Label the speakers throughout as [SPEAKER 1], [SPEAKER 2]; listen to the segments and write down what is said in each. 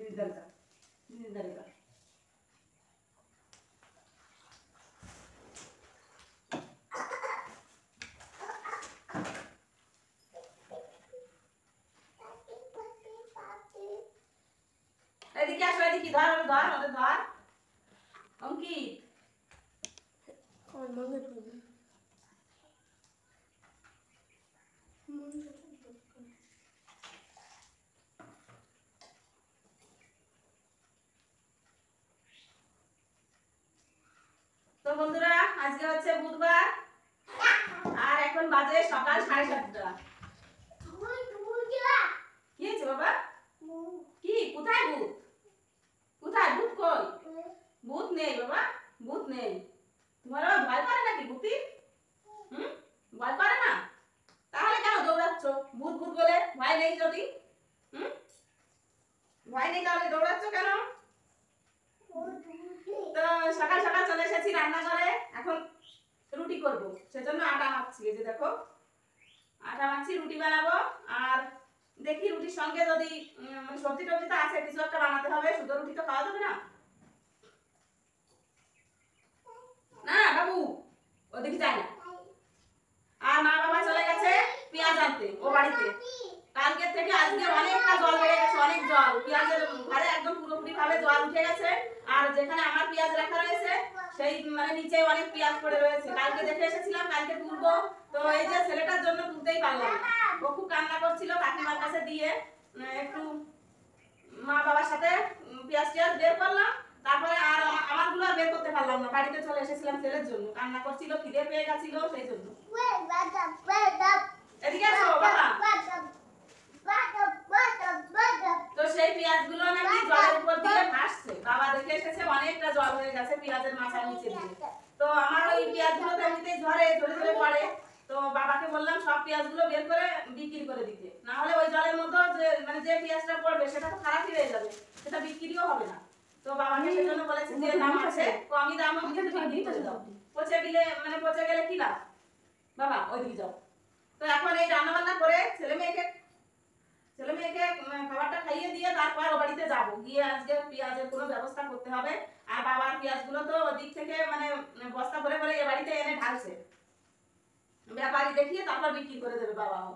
[SPEAKER 1] এদিকে আসো, এদিকে ধর ধর ওদের ধর অঙ্কিত। তো বন্ধুরা আজকে হচ্ছে বুধবার আর এখন বাজে সকাল 7:30। কি হয়েছে বাবা? কি কোথায় ভূত? কোথায় ভূত? কই ভূত নেই বাবা, ভূত নেই। তোমার ভয় করে নাকি ভূতি? ভয় করে না? তাহলে কেন দৌড়াচ্ছ ভূত ভূত বলে? ভয় নেই যদি? ভয় নেই তাহলে দৌড়াচ্ছ কেন? তো সকাল সকাল চলে এসেছি রান্নাঘরে, এখন রুটি করব, সেজন্য আটা মাখছি। এই যে দেখো আটা মাখছি, রুটি বানাবো। আর দেখি রুটির সঙ্গে যদি মানে সবজি টবজি তো আছে, কিছু একটা বানাতে হবে, শুধু রুটি তো খাওয়া যাবে না। না বাবু ওদিকে যায় না। আর মা বাবা চলে গেছে পেঁয়াজ আনতে ও বাড়িতে। কালকে থেকে আজকে অনেকটা জল বেড়ে গেছে, অনেক জল, পেঁয়াজের ঘরে একদম পুরোপুরি ভাবে জল উঠে গেছে। আর যেখানে আমার পেঁয়াজ রাখা রয়েছে সেই মানে নিচে অনেক পেঁয়াজ পড়ে রয়েছে। কালকে দেখে এসেছিলাম, কালকে তুলবো, তো এই যে ছেলেটার জন্য তুলতেই পারলাম না। ও খুব কান্না করছিল, কাকিমার কাছে দিয়ে একটু মা বাবার সাথে পেঁয়াজ টিয়াজ বের করলাম, তারপরে আর আমারগুলো আর বের করতে পারলাম না। বাড়িতে চলে এসেছিলাম ছেলের জন্য, কান্না করছিল, খিদে পেয়ে গেছিল সেই জন্য। এদিকে আসো বাবা। তো সেই পেঁয়াজগুলো নাকি জলের উপর দিয়ে ভাসছে, বাবা দেখে এসেছে অনেকটা জল হয়ে গেছে পেঁয়াজের মাথার নিচে দিয়ে। তো আমার ওই পেঁয়াজগুলো তো এমনিতেই ঝরে ঝরে ঝরে পড়ে, তো বাবাকে বললাম সব পেঁয়াজগুলো বের করে বিক্রি করে দিতে, না হলে ওই জলের মধ্যে যে মানে যে পেঁয়াজটা পড়বে সেটা তো খারাপই হয়ে যাবে, সেটা বিক্রিও হবে না। তো বাবাকে সেজন্য বলেছে যে দাম আছে কমই দাম বিক্রি করে দাও, পচে গেলে মানে পচে গেলে কি লাভ বাবা, ওইদিকে যাও। তো এখন এই রান্না বান্না করে ছেলে মেয়েকে খাবারটা খাইয়ে দিয়ে তারপর ও বাড়িতে যাবো, গিয়ে আজকে পেঁয়াজের কোনো ব্যবস্থা করতে হবে। আর বাবার পেঁয়াজগুলো তো ওদিক থেকে মানে বস্তা ভরে ভরে এ বাড়িতে এনে ঢালছে, ব্যাপারী দেখিয়ে তারপর বিক্রি করে দেবে বাবাও।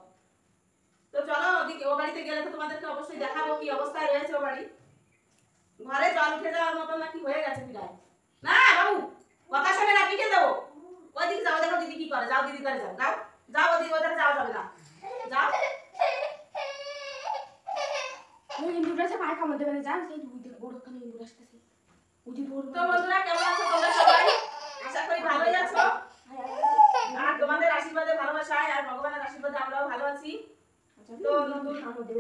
[SPEAKER 1] তো চলো ওদিকে ও বাড়িতে গেলে তো তোমাদেরকে অবশ্যই দেখাবো কি অবস্থায় রয়েছে ও বাড়ি। ঘরে জল উঠে যাওয়ার মতো নাকি হয়ে গেছে প্রায়। না বাবু কথা শুনে না, পিঠে দেবো। ওইদিকে যাও, দেখো দিদি কি করে, যাও দিদি করে যাও, যাও যাও, ওদিকে ওদের যাওয়া যাবে না, যাও। তো বন্ধুরা কেমন আছো তোমরা সবাই? আশা করি ভালোই আছো। আর তোমাদের আশীর্বাদে ভালোবাসায় আর ভগবানের আশীর্বাদে আমরাও ভালো আছি। তো নতুন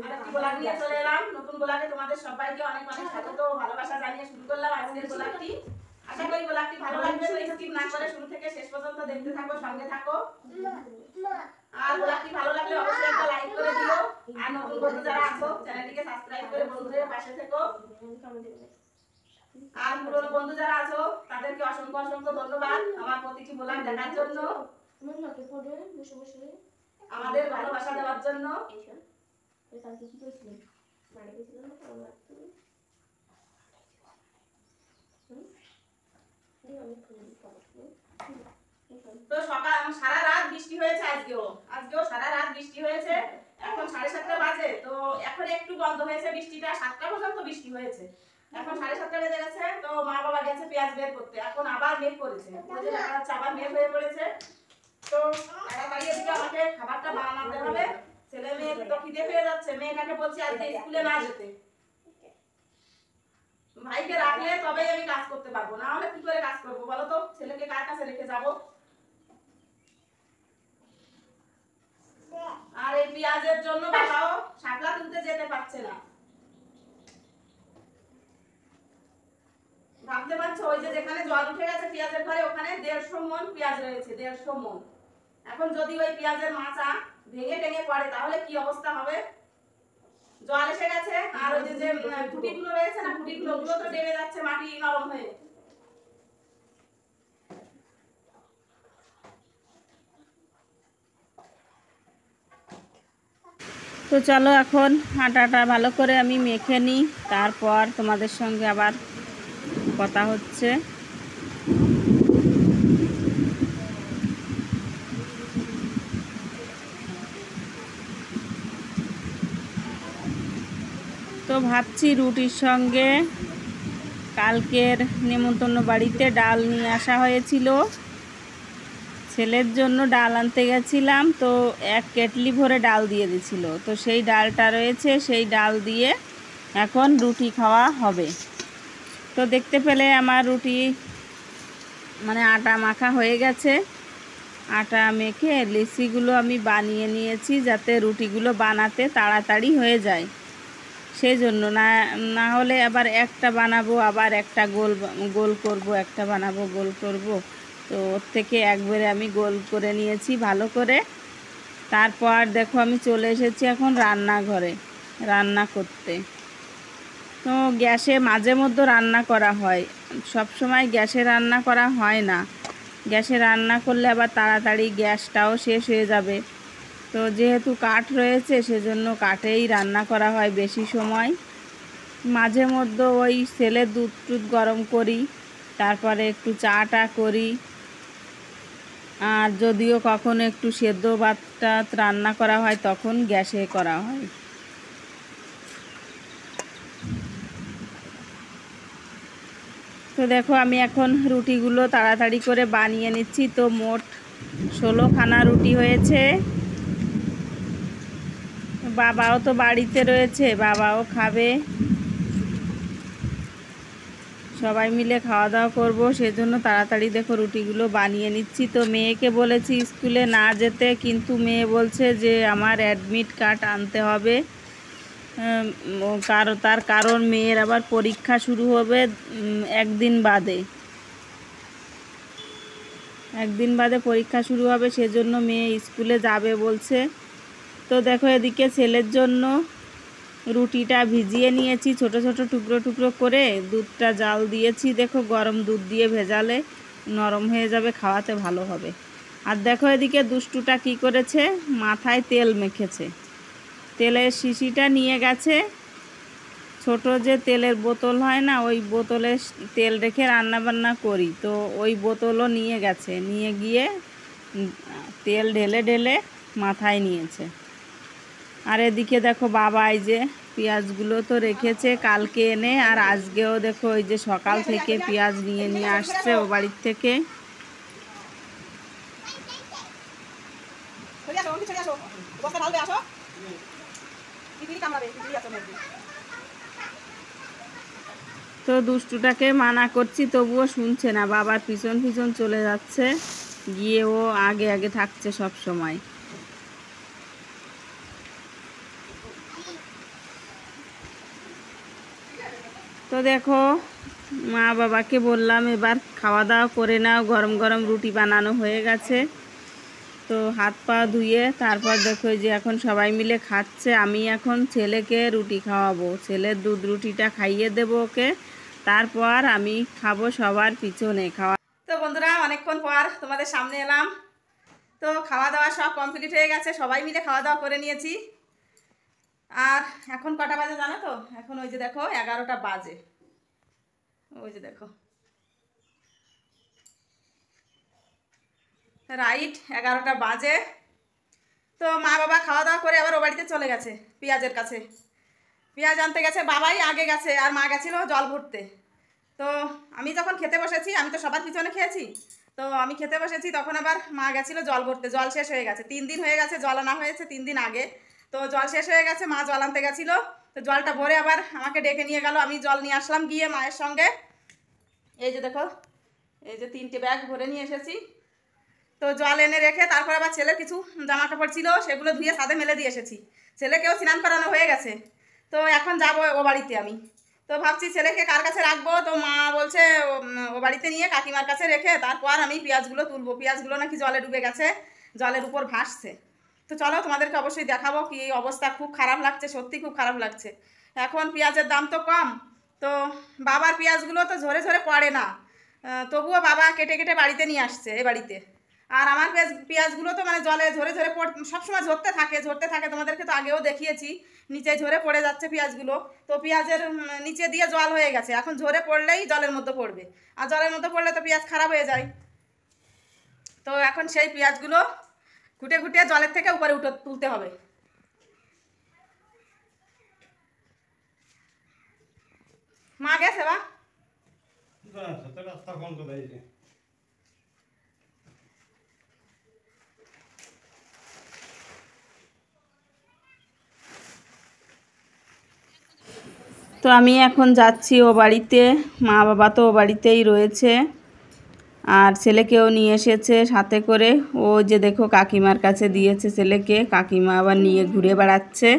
[SPEAKER 1] আরেকটি ব্লগ নিয়ে চলে এলাম। নতুন ব্লগে তোমাদের সবাইকে অনেক অনেক স্বাগত ও ভালোবাসা জানিয়ে শুরু করলাম আজকের ব্লগটি। আশা করি ব্লগটি ভালো লাগবে, তো স্কিপ না করে শুরু থেকে শেষ পর্যন্ত দেখতে থাকো, সঙ্গে থাকো। আর ব্লগটি ভালো লাগলে অবশ্যই একটা লাইক করে দিও। আর নতুন বন্ধু যারা আছো চ্যানেলটিকে সাবস্ক্রাইব করে বন্ধুদের পাশে থেকো। আর পুরনো বন্ধু যারা আছো তাদেরকে অসংখ্য অসংখ্য ধন্যবাদ আমার প্রতিটি ব্লগ দেখার জন্য, আমাদের ভালোবাসা দেওয়ার জন্য। তো সকাল সারা রাত বৃষ্টি হয়েছে, আজকেও সারা রাত বৃষ্টি হয়েছে। এখন 7:30 বাজে, তো এখন একটু বন্ধ হয়েছে বৃষ্টিটা, 7টা পর্যন্ত বৃষ্টি হয়েছে। এখন 7:30 বেজে গেছে, তো মা বাবা গেছে পেঁয়াজ বের করতে, এখন আবার মেঘ করেছে, ওই যে দেখা যাচ্ছে আবার মেঘ হয়ে পড়েছে। তো তাড়াতাড়ি এদিকে আমাকে খাবারটা বানাতে হবে, ছেলে মেয়ে তো খিদে পেয়ে যাচ্ছে। মেয়েটাকে বলছি আজকে স্কুলে না যেতে, ভাইকে রাখলে তবেই আমি কাজ করতে পারবো, না হলে কি করে কাজ করবো বলো তো, ছেলেকে কার কাছে রেখে যাবো। আর এই পেঁয়াজের জন্য বাবাও শাপলা তুলতে যেতে পারছে না। ভাবতে পারছো ওই যে যেখানে জল উঠে গেছে পেঁয়াজের ঘরে, ওখানে 150 মণ পেঁয়াজ রয়েছে, 150 মণ। এখন যদি ওই পেঁয়াজের মাচা ভেঙে টেঙে পড়ে তাহলে কি অবস্থা হবে। জল এসে গেছে, আর ওই যে খুঁটিগুলো রয়েছে না, খুঁটিগুলো ওগুলো তো ডেবে যাচ্ছে মাটি নরম হয়ে।
[SPEAKER 2] তো চলো এখন আটাটা ভালো করে আমি মেখে নিই, তারপর তোমাদের সঙ্গে আবার কথা হচ্ছে। তো ভাবছি রুটির সঙ্গে কালকের নেমন্তন্ন বাড়িতে ডাল নিয়ে আসা হয়েছিল, ছেলের জন্য ডাল আনতে গেছিলাম, তো 1 কেটলি ভরে ডাল দিয়ে দিয়েছিল, তো সেই ডালটা রয়েছে, সেই ডাল দিয়ে এখন রুটি খাওয়া হবে। তো দেখতে পেলে আমার রুটি মানে আটা মাখা হয়ে গেছে। আটা মেখে লিচিগুলো আমি বানিয়ে নিয়েছি যাতে রুটিগুলো বানাতে তাড়াতাড়ি হয়ে যায়, সেই জন্য। না হলে আবার একটা বানাবো আবার একটা গোল করব, একটা বানাবো গোল করব, তো ওর থেকে একবারে আমি গোল করে নিয়েছি ভালো করে। তারপর দেখো আমি চলে এসেছি এখন রান্নাঘরে রান্না করতে। তো গ্যাসে মাঝে মধ্যে রান্না করা হয়, সব সময় গ্যাসে রান্না করা হয় না। গ্যাসে রান্না করলে আবার তাড়াতাড়ি গ্যাসটাও শেষ হয়ে যাবে, তো যেহেতু কাঠ রয়েছে সেজন্য কাঠেই রান্না করা হয় বেশি সময়। মাঝে মধ্যে ওই ছেলের দুধ টুধ গরম করি, তারপরে একটু চাটা করি, আর যদিও কখনো একটু সেদ্ধ ভাতটা রান্না করা হয় তখন গ্যাসে করা হয়। তো দেখো আমি এখন রুটিগুলো তাড়াতাড়ি করে বানিয়ে নিচ্ছি। তো মোট 16খানা রুটি হয়েছে। বাবাও তো বাড়িতে রয়েছে, বাবাও খাবে, সবাই মিলে খাওয়া দাওয়া করবো, সেজন্য তাড়াতাড়ি দেখো রুটিগুলো বানিয়ে নিচ্ছি। তো মেয়েকে বলেছি স্কুলে না যেতে, কিন্তু মেয়ে বলছে যে আমার অ্যাডমিট কার্ড আনতে হবে, তার কারণ মেয়ের আবার পরীক্ষা শুরু হবে একদিন বাদে পরীক্ষা শুরু হবে, সেজন্য মেয়ে স্কুলে যাবে বলছে। তো দেখো এদিকে ছেলের জন্য রুটিটা ভিজিয়ে নিয়েছি ছোট ছোট টুকরো টুকরো করে, দুধটা জাল দিয়েছি, দেখো গরম দুধ দিয়ে ভেজালে নরম হয়ে যাবে, খাওয়াতে ভালো হবে। আর দেখো এদিকে দুষ্টুটা কি করেছে, মাথায় তেল মেখেছে। তেলের শিশিটা নিয়ে গেছে, ছোট যে তেলের বোতল হয় না, ওই বোতলে তেল রেখে রান্না বান্না করি, তো ওই বোতলও নিয়ে গেছে, নিয়ে গিয়ে তেল ঢেলে ঢেলে মাথায় নিয়েছে। আর এদিকে দেখো বাবা এই যে পেঁয়াজগুলো তো রেখেছে কালকে এনে, আর আজকেও দেখো ওই যে সকাল থেকে পেঁয়াজ নিয়ে আসছে ও বাড়ির থেকে। তো দুষ্টুটাকে মানা করছি তবুও শুনছে না, বাবার পিছন পিছন চলে যাচ্ছে, গিয়ে ও আগে আগে থাকছে সব সময়। তো দেখো মা বাবাকে বললাম এবার খাওয়া দাওয়া করে নাও, গরম গরম রুটি বানানো হয়ে গেছে। তো হাত পা ধুয়ে তারপর দেখো যে এখন সবাই মিলে খাচ্ছে। আমি এখন ছেলেকে রুটি খাওয়াবো, ছেলের দুধ রুটিটা খাইয়ে দেবো ওকে, তারপর আমি খাবো সবার পিছনে খাওয়া।
[SPEAKER 1] তো বন্ধুরা অনেকক্ষণ পর তোমাদের সামনে এলাম। তো খাওয়া দাওয়া সব কমপ্লিট হয়ে গেছে, সবাই মিলে খাওয়া দাওয়া করে নিয়েছি। আর এখন কটা বাজে জানো তো, এখন ওই যে দেখো 11টা বাজে, ওই যে দেখো রাইট 11টা বাজে। তো মা বাবা খাওয়া দাওয়া করে আবার ও বাড়িতে চলে গেছে পেঁয়াজের কাছে, পেঁয়াজ আনতে গেছে, বাবাই আগে গেছে আর মা গেছিলো জল ভরতে। তো আমি যখন খেতে বসেছি, আমি তো সবার পিছনে খেয়েছি, তো আমি খেতে বসেছি তখন আবার মা গেছিলো জল ভরতে, জল শেষ হয়ে গেছে, 3 দিন হয়ে গেছে জল আনা হয়েছে 3 দিন আগে, তো জল শেষ হয়ে গেছে, মা জল আনতে গেছিলো, তো জলটা ভরে আবার আমাকে ডেকে নিয়ে গেল, আমি জল নিয়ে আসলাম গিয়ে মায়ের সঙ্গে। এই যে দেখো এই যে 3টে ব্যাগ ভরে নিয়ে এসেছি। তো জল এনে রেখে তারপর আবার ছেলের কিছু জামা কাপড় ছিল সেগুলো ধুয়ে ছাদে মেলে দিয়ে এসেছি, ছেলেকেও স্নান করানো হয়ে গেছে। তো এখন যাবো ও বাড়িতে আমি, তো ভাবছি ছেলেকে কার কাছে রাখবো, তো মা বলছে ও বাড়িতে নিয়ে কাকিমার কাছে রেখে তারপর আমি পেঁয়াজগুলো তুলবো, পেঁয়াজগুলো নাকি জলে ডুবে গেছে, জলের উপর ভাসছে। তো চলো তোমাদেরকে অবশ্যই দেখাবো কি এই অবস্থা, খুব খারাপ লাগছে, সত্যি খুব খারাপ লাগছে। এখন পেঁয়াজের দাম তো কম, তো বাবার পেঁয়াজগুলো তো ঝরে ঝরে পড়ে না, তবুও বাবা কেটে কেটে বাড়িতে নিয়ে আসছে এ বাড়িতে, আর আমার পেঁয়াজগুলো তো মানে জলে ঝরে ঝরে সবসময় ঝরতে থাকে, তোমাদেরকে তো আগেও দেখিয়েছি, নিচে ঝরে পড়ে যাচ্ছে পেঁয়াজগুলো। তো পেঁয়াজের নিচে দিয়ে জল হয়ে গেছে, এখন ঝরে পড়লেই জলের মধ্যে পড়বে, আর জলের মধ্যে পড়লে তো পেঁয়াজ খারাপ হয়ে যায়। তো এখন সেই পেঁয়াজগুলো ঘুটে ঘুটে জলের থেকে উপরে তুলতে হবে। মা গেছে বা
[SPEAKER 2] তো আমি এখন যাচ্ছি ও বাড়িতে, মা বাবা তো ও বাড়িতেই রয়েছে, আর ছেলেকেও নিয়ে এসেছে সাথে করে। ও যে দেখো কাকিমার কাছে দিয়েছে ছেলেকে, কাকিমা আবার নিয়ে ঘুরে বেড়াচ্ছে।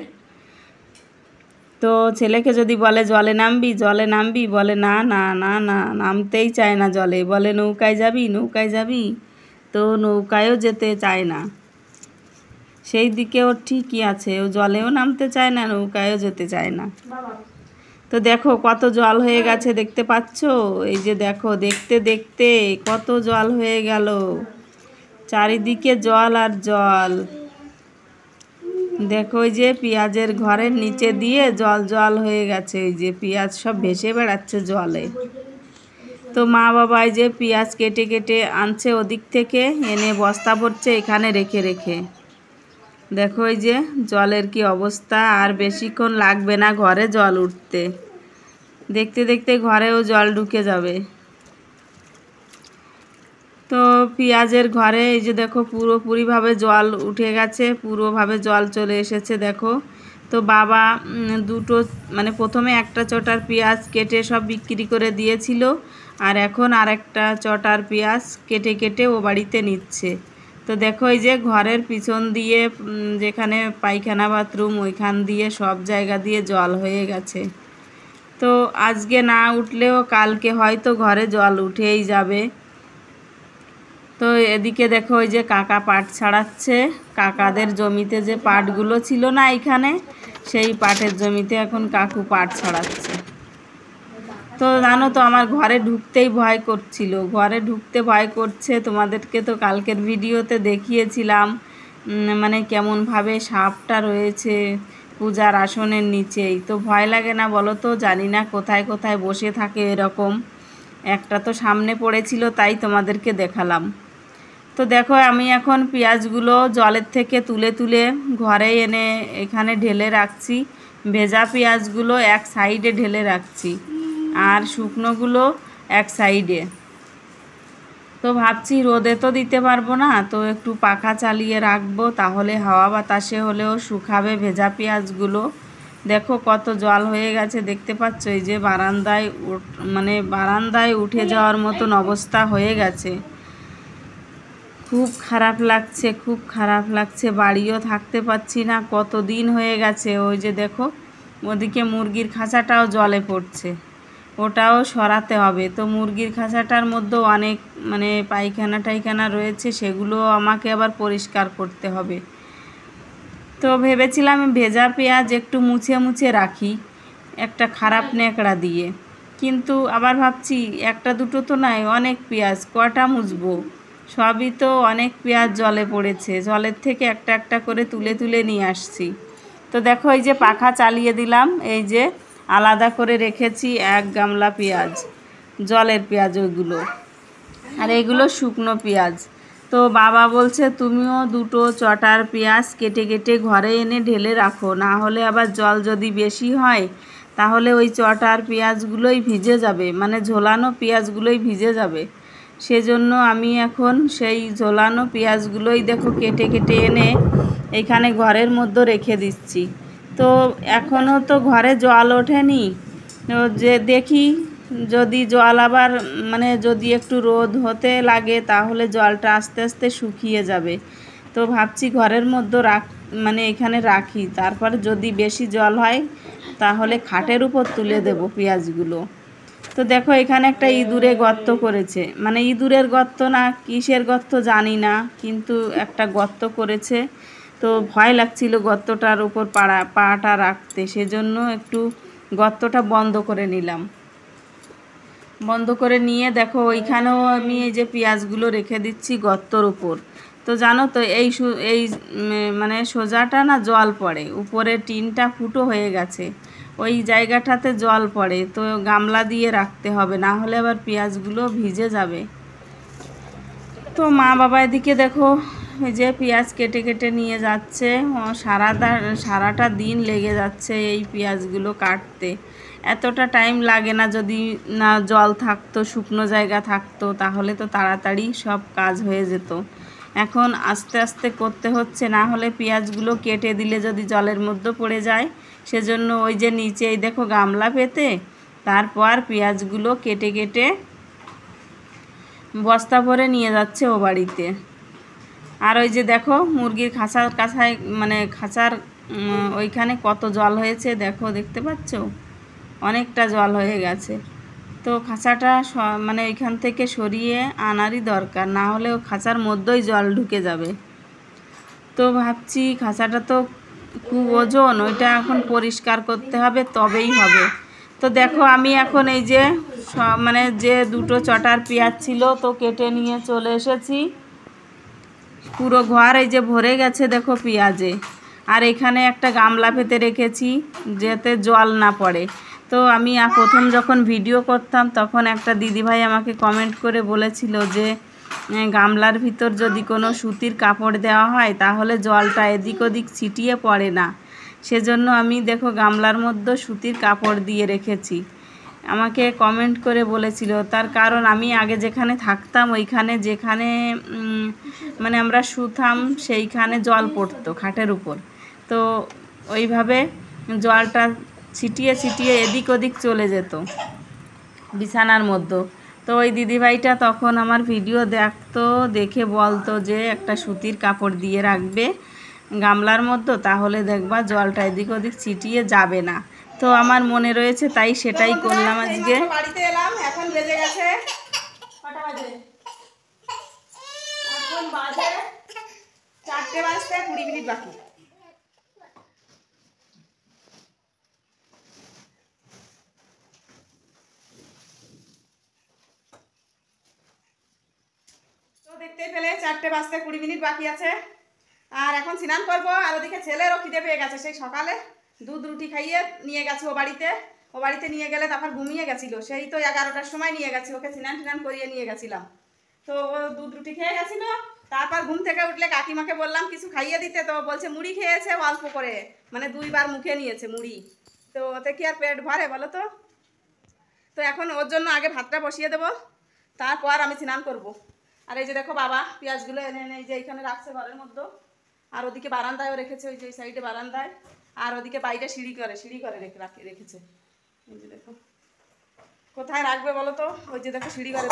[SPEAKER 2] তো ছেলেকে যদি বলে জলে নামবি, বলে না না না না, নামতেই চায় না জলে, বলে নৌকায় যাবি, তো নৌকায়ও যেতে চায় না। সেই দিকে ওর ঠিকই আছে, ও জলেও নামতে চায় না, নৌকায়ও যেতে চায় না। তো দেখো কত জল হয়ে গেছে, দেখতে পাচ্ছ? এই যে দেখো, দেখতে দেখতে কত জল হয়ে গেল, চারিদিকে জল আর জল। দেখো ওই যে পেঁয়াজের ঘরের নিচে দিয়ে জল হয়ে গেছে, ওই যে পেঁয়াজ সব ভেসে বেড়াচ্ছে জলে। তো মা বাবা এই যে পেঁয়াজ কেটে কেটে আনছে ওদিক থেকে, এনে বস্তা ভরছে এখানে রেখে রেখে। দেখো এই যে জলের কি অবস্থা, আর বেশিক্ষণ লাগবে না ঘরে জল উঠতে, দেখতে দেখতে ঘরেও জল ঢুকে যাবে। তো পেঁয়াজের ঘরে এই যে দেখো পুরোপুরিভাবে জল উঠে গেছে, পুরোভাবে জল চলে এসেছে দেখো। তো বাবা দুটো মানে প্রথমে একটা চটার পেঁয়াজ কেটে সব বিক্রি করে দিয়েছিল, আর এখন আরেকটা চটার পেঁয়াজ কেটে কেটে ও বাড়িতে নিচ্ছে। তো দেখো এই যে ঘরের পিছন দিয়ে যেখানে পায়খানা বাথরুম, ওইখান দিয়ে সব জায়গা দিয়ে জল হয়ে গেছে। তো আজকে না উঠলেও কালকে হয়তো ঘরে জল উঠেই যাবে। তো এদিকে দেখো ওই যে কাকা পাট ছাড়াচ্ছে, কাকাদের জমিতে যে পাটগুলো ছিল না এইখানে, সেই পাটের জমিতে এখন কাকু পাট ছাড়াচ্ছে। তো জানো তো আমার ঘরে ঢুকতেই ভয় করছিল, ঘরে ঢুকতে ভয় করছে। তোমাদেরকে তো কালকের ভিডিওতে দেখিয়েছিলাম মানে কেমনভাবে সাপটা রয়েছে পূজার আসনের নিচেই। তো ভয় লাগে না বলো তো? জানি না কোথায় কোথায় বসে থাকে এরকম। একটা তো সামনে পড়েছিল, তাই তোমাদেরকে দেখালাম। তো দেখো আমি এখন পেঁয়াজগুলো জলের থেকে তুলে তুলে ঘরে এনে এখানে ঢেলে রাখছি। ভেজা পেঁয়াজগুলো এক সাইডে ঢেলে রাখছি, আর শুকনোগুলো এক সাইডে। তো ভাবছি রোদে তো দিতে পারবো না, তো একটু পাখা চালিয়ে রাখবো, তাহলে হাওয়া বাতাসে হলেও শুকাবে ভেজা পেঁয়াজগুলো। দেখো কত জল হয়ে গেছে, দেখতে পাচ্ছ? এই যে বারান্দায় উঠে যাওয়ার মতন অবস্থা হয়ে গেছে। খুব খারাপ লাগছে, বাড়িও থাকতে পারছি না, কত দিন হয়ে গেছে। ওই যে দেখো ওদিকে মুরগির খাঁচাটাও জলে পড়ছে, ওটাও সরাতে হবে। তো মুরগির খাঁচাটার মধ্যেও অনেক মানে পায়খানা টাইখানা রয়েছে, সেগুলো আমাকে আবার পরিষ্কার করতে হবে। তো ভেবেছিলাম ভেজা পেঁয়াজ একটু মুছে মুছে রাখি একটা খারাপ ন্যাকড়া দিয়ে, কিন্তু আবার ভাবছি একটা দুটো তো নয়, অনেক পেঁয়াজ, কটা মুছবো? সবই তো অনেক পেঁয়াজ জলে পড়েছে, জলের থেকে একটা একটা করে তুলে তুলে নিয়ে আসছি। তো দেখো এই যে পাখা চালিয়ে দিলাম, এই যে আলাদা করে রেখেছি এক গামলা পেঁয়াজ, জলের পেঁয়াজ ওইগুলো, আর এগুলো শুকনো পেঁয়াজ। তো বাবা বলছে তুমিও দুটো চটার পেঁয়াজ কেটে কেটে ঘরে এনে ঢেলে রাখো, না হলে আবার জল যদি বেশি হয় তাহলে ওই চটার পেঁয়াজগুলোই ভিজে যাবে, মানে ঝোলানো পেঁয়াজগুলোই ভিজে যাবে। সেজন্য আমি এখন সেই ঝোলানো পেঁয়াজগুলোই দেখো কেটে কেটে এনে এখানে ঘরের মধ্যে রেখে দিচ্ছি। তো এখনও তো ঘরে জল ওঠেনি, তো যে দেখি যদি জল আবার মানে যদি একটু রোদ হতে লাগে তাহলে জলটা আস্তে আস্তে শুকিয়ে যাবে। তো ভাবছি ঘরের মধ্যে মানে এখানে রাখি, তারপরে যদি বেশি জল হয় তাহলে খাটের উপর তুলে দেব পেঁয়াজগুলো। তো দেখো এখানে একটা ইঁদুরে গর্ত করেছে, মানে ইঁদুরের গর্ত না কিসের গর্ত জানি না, কিন্তু একটা গর্ত করেছে। তো ভয় লাগছিল গর্তটার উপর পাটা রাখতে, সেজন্য একটু গর্তটা বন্ধ করে নিলাম। বন্ধ করে নিয়ে দেখো ওইখানেও আমি এই যে পেঁয়াজগুলো রেখে দিচ্ছি গর্তর উপর। তো জানো তো এই মানে সোজাটা না জল পড়ে, উপরে টিনটা ফুটো হয়ে গেছে, ওই জায়গাটাতে জল পড়ে, তো গামলা দিয়ে রাখতে হবে, না হলে আবার পেঁয়াজগুলো ভিজে যাবে। তো মা বাবা এদিকে দেখো এই যে পেঁয়াজ কেটে কেটে নিয়ে যাচ্ছে, সারাটা দিন লেগে যাচ্ছে এই পেঁয়াজগুলো কাটতে। এতটা টাইম লাগে না যদি না জল থাকতো, শুকনো জায়গা থাকতো, তাহলে তো তাড়াতাড়ি সব কাজ হয়ে যেত। এখন আস্তে আস্তে করতে হচ্ছে, না হলে পেঁয়াজগুলো কেটে দিলে যদি জলের মধ্যে পড়ে যায়, সেজন্য ওই যে নিচেই দেখো গামলা পেতে তারপর পেঁয়াজগুলো কেটে কেটে বস্তা ভরে নিয়ে যাচ্ছে ও বাড়িতে। আর ওই যে দেখো মুরগির খাঁচায় মানে খাঁচার ওইখানে কত জল হয়েছে দেখো, দেখতে পাচ্ছ অনেকটা জল হয়ে গেছে। তো খাঁচাটা মানে ওইখান থেকে সরিয়ে আনারই দরকার, না হলে ও খাঁচার মধ্যেই জল ঢুকে যাবে। তো ভাবছি খাঁচাটা তো খুব ওজন, ওইটা এখন পরিষ্কার করতে হবে, তবেই হবে। তো দেখো আমি এখন এই যে মানে যে দুটো চটার পেঁয়াজ ছিল তো কেটে নিয়ে চলে এসেছি। পুরো ঘর এই যে ভরে গেছে দেখো পেঁয়াজে। আর এখানে একটা গামলা পেতে রেখেছি যাতে জল না পড়ে। তো আমি প্রথম যখন ভিডিও করতাম তখন একটা দিদিভাই আমাকে কমেন্ট করে বলেছিল যে গামলার ভিতর যদি কোনো সুতির কাপড় দেওয়া হয় তাহলে জলটা এদিক ওদিক ছিটিয়ে পড়ে না, সেজন্য আমি দেখো গামলার মধ্যে সুতির কাপড় দিয়ে রেখেছি। আমাকে কমেন্ট করে বলেছিল, তার কারণ আমি আগে যেখানে থাকতাম ওইখানে যেখানে মানে আমরা শুতাম সেইখানে জল পড়তো খাটের উপর, তো ওইভাবে জলটা ছিটিয়ে ছিটিয়ে এদিক ওদিক চলে যেত বিছানার মধ্যে। তো ওই দিদিভাইটা তখন আমার ভিডিও দেখতো, দেখে বলতো যে একটা সুতির কাপড় দিয়ে রাখবে গামলার মধ্যে, তাহলে দেখবা জলটা এদিক ওদিক ছিটিয়ে যাবে না। তো আমার মনে রয়েছে, তাই সেটাই করলাম আজকে।
[SPEAKER 1] বাড়িতে এলাম, এখন বেজে গেছে কটা বাজে? এখন বাজে 4টে বাজতে 20 মিনিট বাকি। তো দেখতেই পেলে 4টে বাজতে 20 মিনিট বাকি আছে। আর এখন স্নান করবো। আর ওদিকে ছেলেরও খিদে পেয়ে গেছে, সেই সকালে দুধ রুটি খাইয়ে নিয়ে গেছে ও বাড়িতে নিয়ে গেলে তারপর ঘুমিয়ে গেছিলো, সেই তো 11টার সময় নিয়ে গেছি, ওকে স্নান করিয়ে নিয়ে গেছিলাম। তো ও দুধ রুটি খেয়ে গেছিলো, তারপর ঘুম থেকে উঠলে কাকিমাকে বললাম কিছু খাইয়ে দিতে, তো বলছে মুড়ি খেয়েছে অল্প করে, মানে 2 বার মুখে নিয়েছে মুড়ি, তো ওতে কি আর পেট ভরে বলো তো? তো এখন ওর জন্য আগে ভাতটা বসিয়ে দেবো, তারপর আমি স্নান করব। আর এই যে দেখো বাবা পেঁয়াজগুলো এনে এই যে এইখানে রাখছে ঘরের মধ্যে, আর ওদিকে বারান্দায়ও রেখেছে, ওই যে ওই সাইডে বারান্দায়, আর ওদিকে বাইরে সিঁড়ি করে রেখেছে। এই যে দেখো কোথায় রাখবে বলো তো? ওই যে দেখো সিঁড়ি ঘরে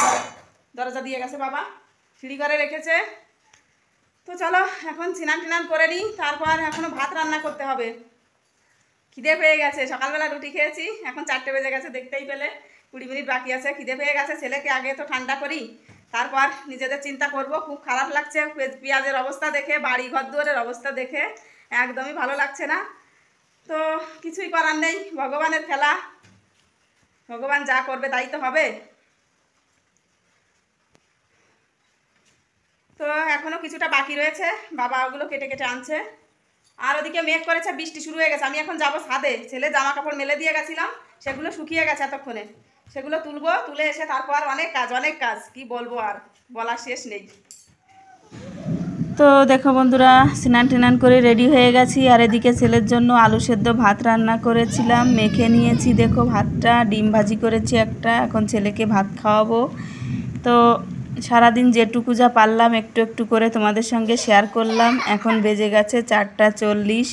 [SPEAKER 1] দরজা দিয়ে গেছে বাবা, সিঁড়ি ঘরে রেখেছে। তো চলো এখন স্নান করে নিই, তারপর এখনও ভাত রান্না করতে হবে। খিদে পেয়ে গেছে, সকালবেলা রুটি খেয়েছি, এখন 4টে বেজে গেছে, দেখতেই পেলে 20 মিনিট বাকি আছে। খিদে পেয়ে গেছে, ছেলেকে আগে তো ঠান্ডা করি, তারপর নিজেদের চিন্তা করব। খুব খারাপ লাগছে পেঁয়াজের অবস্থা দেখে, বাড়ি ঘর দুয়ারের অবস্থা দেখে একদমই ভালো লাগছে না। তো কিছুই করার নেই, ভগবানের খেলা, ভগবান যা করবে তাই তো হবে। তো এখনও কিছুটা বাকি রয়েছে, বাবা ওগুলো কেটে কেটে আনছে। আর ওদিকে মেঘ করেছে, বৃষ্টি শুরু হয়ে গেছে। আমি এখন যাব ছাদে, ছেলে জামা কাপড় মেলে দিয়ে গেছিলাম, সেগুলো শুকিয়ে গেছে এতক্ষণে, সেগুলো তুলবো, তুলে এসে তারপর অনেক কাজ কি বলবো, আর বলার শেষ নেই।
[SPEAKER 2] তো দেখো বন্ধুরা স্নান করে রেডি হয়ে গেছি। আর এদিকে ছেলের জন্য আলু সেদ্ধ ভাত রান্না করেছিলাম, মেখে নিয়েছি দেখো ভাতটা, ডিম ভাজি করেছি একটা, এখন ছেলেকে ভাত খাওয়াবো। তো সারাদিন যেটুকু যা পারলাম একটু একটু করে তোমাদের সঙ্গে শেয়ার করলাম। এখন বেজে গেছে 4টা 40।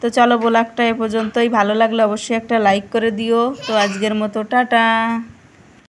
[SPEAKER 2] তো চলো ব্লগটা এ পর্যন্তই, ভালো লাগলে অবশ্যই একটা লাইক করে দিও। তো আজকের মতো টাটা।